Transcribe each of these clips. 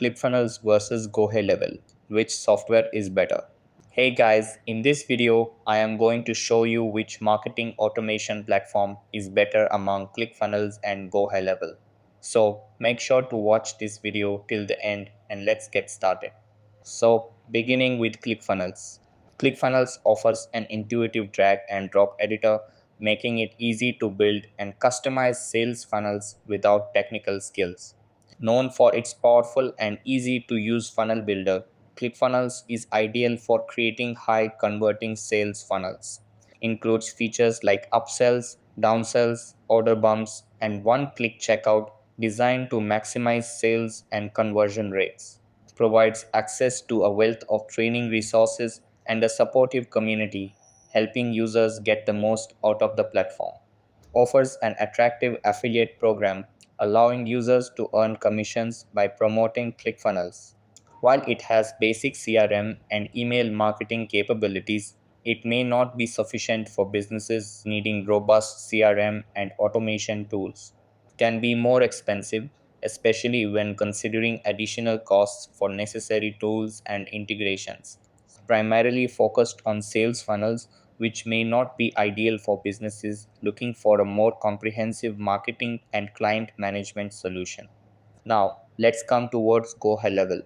ClickFunnels versus GoHighLevel. Which software is better? Hey guys, in this video, I am going to show you which marketing automation platform is better among ClickFunnels and GoHighLevel. So make sure to watch this video till the end and let's get started. So beginning with ClickFunnels. ClickFunnels offers an intuitive drag and drop editor, making it easy to build and customize sales funnels without technical skills. Known for its powerful and easy to use funnel builder, ClickFunnels is ideal for creating high converting sales funnels. Includes features like upsells, downsells, order bumps, and one click checkout designed to maximize sales and conversion rates. Provides access to a wealth of training resources and a supportive community, helping users get the most out of the platform. Offers an attractive affiliate program allowing users to earn commissions by promoting ClickFunnels. While it has basic CRM and email marketing capabilities, it may not be sufficient for businesses needing robust CRM and automation tools. Can be more expensive, especially when considering additional costs for necessary tools and integrations. Primarily focused on sales funnels, which may not be ideal for businesses looking for a more comprehensive marketing and client management solution. Now, let's come towards Go High Level.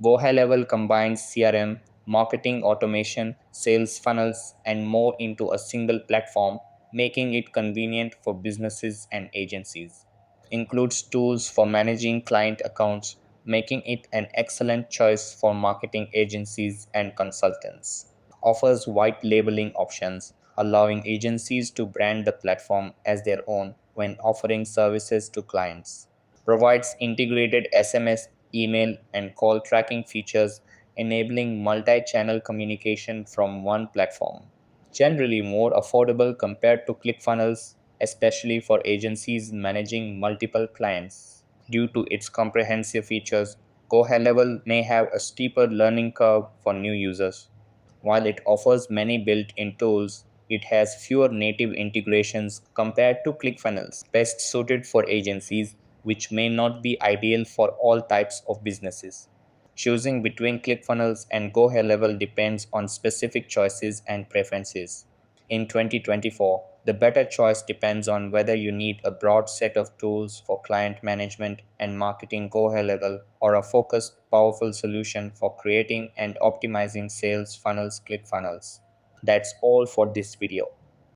Go High Level combines CRM, marketing automation, sales funnels, and more into a single platform, making it convenient for businesses and agencies. Includes tools for managing client accounts, making it an excellent choice for marketing agencies and consultants. Offers white labeling options, allowing agencies to brand the platform as their own when offering services to clients. Provides integrated SMS, email, and call tracking features, enabling multi channel communication from one platform. Generally more affordable compared to ClickFunnels, especially for agencies managing multiple clients. Due to its comprehensive features, GoHighLevel may have a steeper learning curve for new users. While it offers many built-in tools, it has fewer native integrations compared to ClickFunnels, best suited for agencies, which may not be ideal for all types of businesses. Choosing between ClickFunnels and GoHighLevel depends on specific choices and preferences. In 2024, the better choice depends on whether you need a broad set of tools for client management and marketing GoHighLevel or a focused, powerful solution for creating and optimizing sales funnels ClickFunnels. That's all for this video.